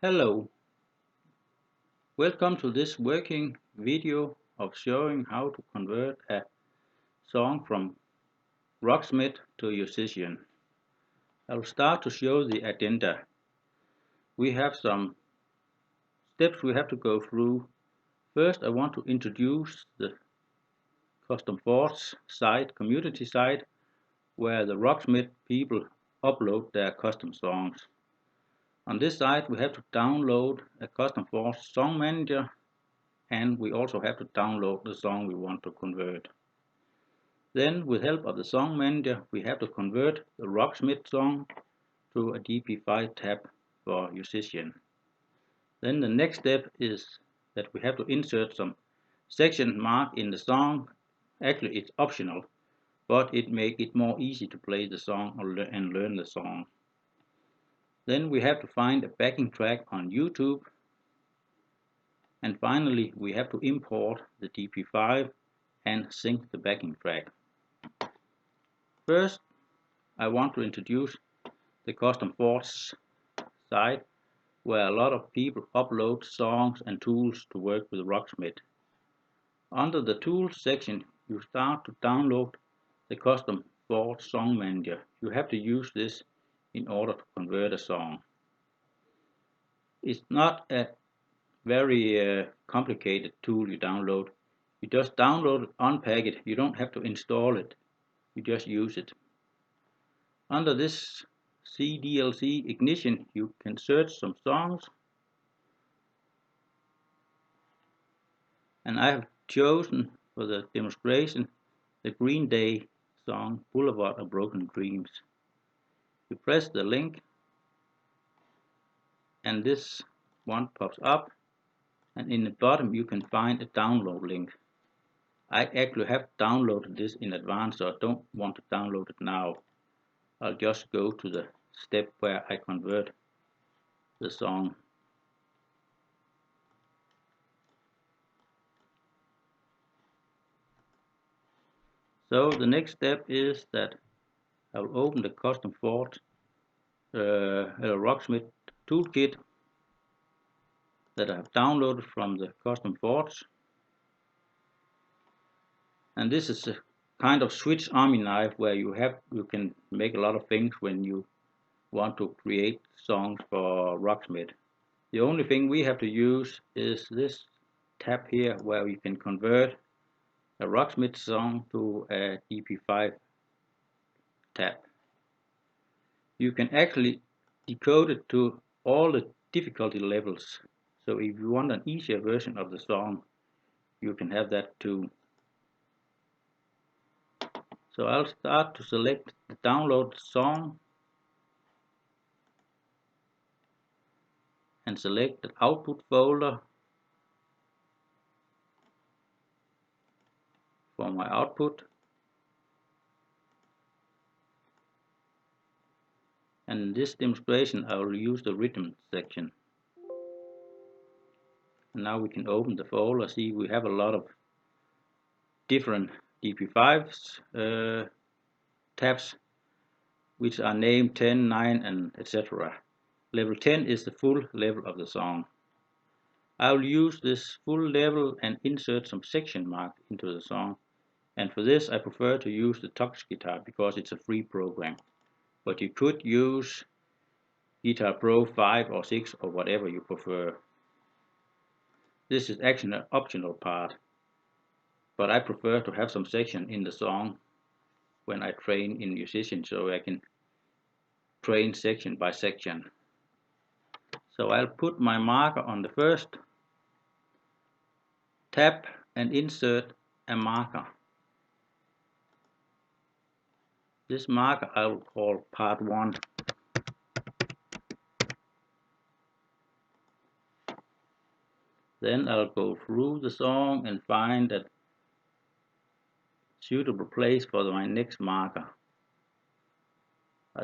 Hello, welcome to this working video of showing how to convert a song from Rocksmith to Musician. I will start to show the agenda. We have some steps we have to go through. First, I want to introduce the Custom Forts site, community site, where the Rocksmith people upload their custom songs. On this site, we have to download a Custom Forts song manager, and we also have to download the song we want to convert. Then, with help of the song manager, we have to convert the Rocksmith song to a DP5 tab for musician. Then the next step is that we have to insert some section mark in the song. Actually, it's optional, but it makes it more easy to play the song and learn the song. Then we have to find a backing track on YouTube. And finally, we have to import the DP5 and sync the backing track. First, I want to introduce the Custom Forts site, where a lot of people upload songs and tools to work with Rocksmith. Under the Tools section, you start to download the Custom Forts Song Manager. You have to use this in order to convert a song. It's not a very complicated tool you download. You just download it, unpack it. You don't have to install it. You just use it. Under this CDLC Ignition, you can search some songs. And I have chosen for the demonstration the Green Day song Boulevard of Broken Dreams. You press the link and this one pops up, and in the bottom you can find a download link. I actually have downloaded this in advance, so I don't want to download it now. I'll just go to the step where I convert the song. So the next step is that I will open the Custom Forts Rocksmith toolkit that I have downloaded from the Custom Forts. And this is a kind of Swiss Army knife where you can make a lot of things when you want to create songs for Rocksmith. The only thing we have to use is this tab here where we can convert a Rocksmith song to a DP5 tab. You can actually decode it to all the difficulty levels. So if you want an easier version of the song, you can have that too. So I'll start to select the download song and select the output folder for my output. And in this demonstration I will use the rhythm section. And now we can open the folder. See, we have a lot of different DP5s tabs which are named 10, 9 and etc. Level 10 is the full level of the song. I will use this full level and insert some section mark into the song. And for this I prefer to use the Tux Guitar because it's a free program. But you could use Guitar Pro 5 or 6 or whatever you prefer. This is actually an optional part, but I prefer to have some section in the song when I train in musician, so I can train section by section. So I'll put my marker on the first tab and insert a marker. This marker I will call part 1. Then I'll go through the song and find a suitable place for my next marker.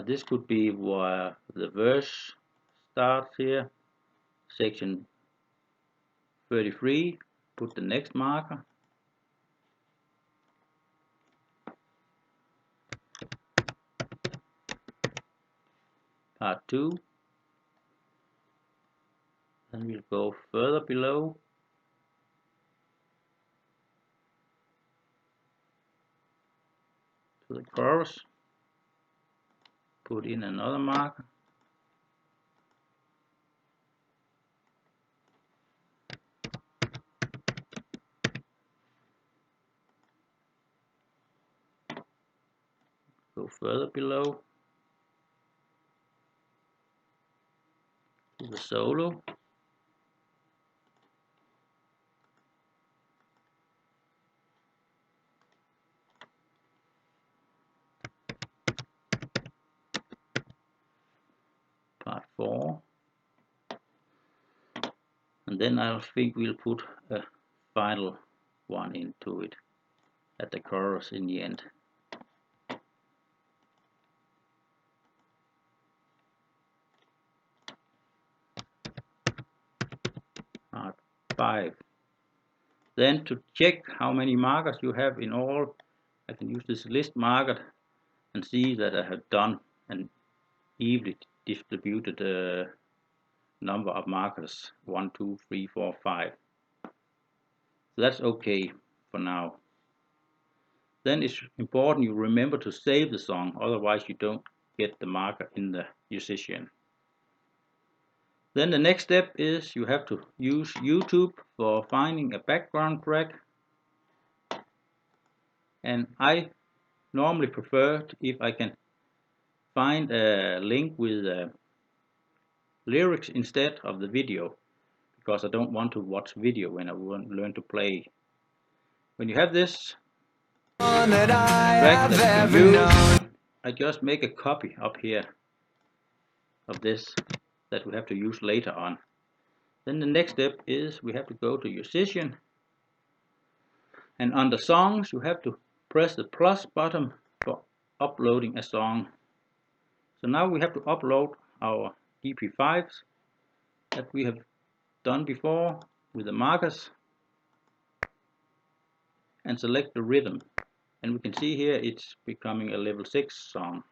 This could be where the verse starts here, section 33, put the next marker. Part 2, Then we'll go further below to the chorus, put in another marker, go further below to the solo, part 4, and then I think we'll put a final one into it at the chorus in the end. Part 5. Then to check how many markers you have in all, I can use this list marker and see that I have done an evenly distributed number of markers, 1, 2, 3, 4, 5. So that's okay for now. Then it's important you remember to save the song, otherwise you don't get the marker in the musician. Then the next step is you have to use YouTube for finding a background track, and I normally prefer if I can find a link with lyrics instead of the video, because I don't want to watch video when I want to learn to play. When you have this track that you use, I just make a copy up here of this that we have to use later on. Then the next step is we have to go to musician, and under songs you have to press the plus button for uploading a song. So now we have to upload our DP5s that we have done before with the markers, and select the rhythm, and we can see here it's becoming a level 6 song.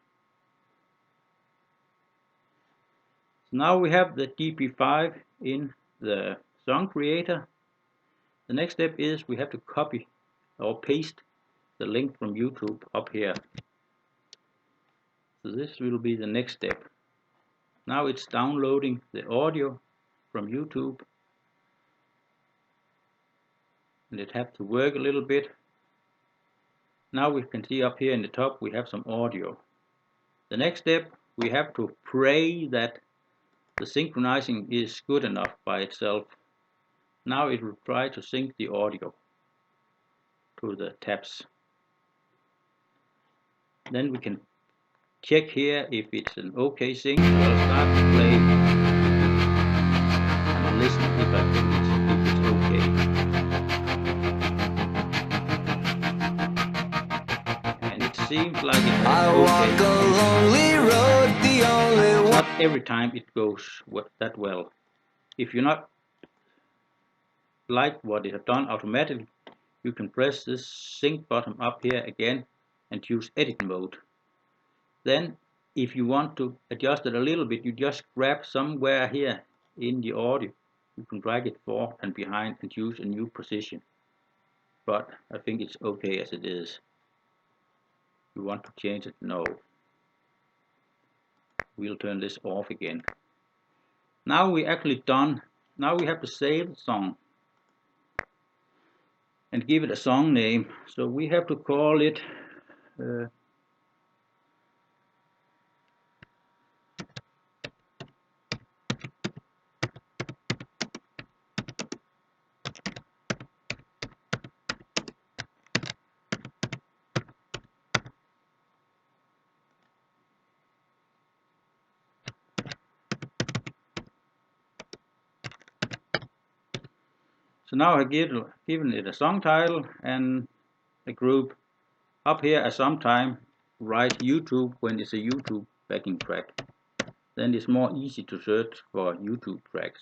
So now we have the DP5 in the song creator. The next step is we have to copy or paste the link from YouTube up here. So this will be the next step. Now it's downloading the audio from YouTube, and it has to work a little bit. Now we can see up here in the top we have some audio. The next step, we have to pray that the synchronizing is good enough by itself. Now it will try to sync the audio to the tabs. Then we can check here if it's an okay sync. I'll start to play and listen if I think it's okay. And it seems like it has okay. Walk a lonely road, the only one. Not every time it goes that well. If you're not like what it has done automatically, you can press this sync button up here again and choose edit mode. Then if you want to adjust it a little bit, you just grab somewhere here in the audio, you can drag it forward and behind and choose a new position. But I think it's okay as it is. You want to change it? No. We'll turn this off again. Now we're actually done. Now we have to save the song and give it a song name. So we have to call it so now I have given it a song title and a group. Up here I sometimes write YouTube when it's a YouTube backing track. Then it's more easy to search for YouTube tracks.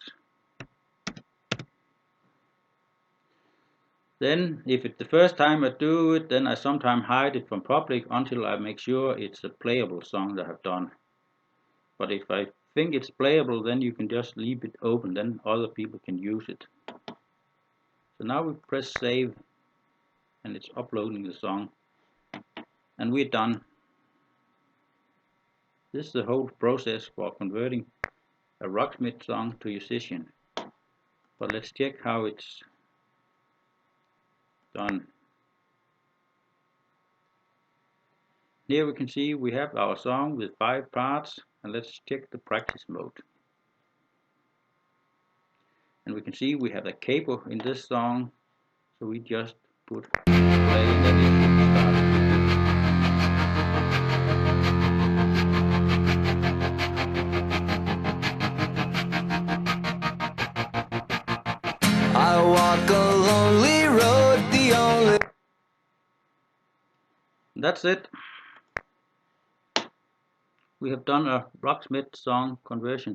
Then if it's the first time I do it, then I sometimes hide it from public until I make sure it's a playable song that I've done. But if I think it's playable, then you can just leave it open, then other people can use it. So now we press save and it's uploading the song, and we're done. This is the whole process for converting a Rocksmith song to Musician. But let's check how it's done. Here we can see we have our song with 5 parts, and let's check the practice mode. And we can see we have a capo in this song, so we just put play and then it should start. I walk a lonely road, the only... That's it. We have done a Rocksmith song conversion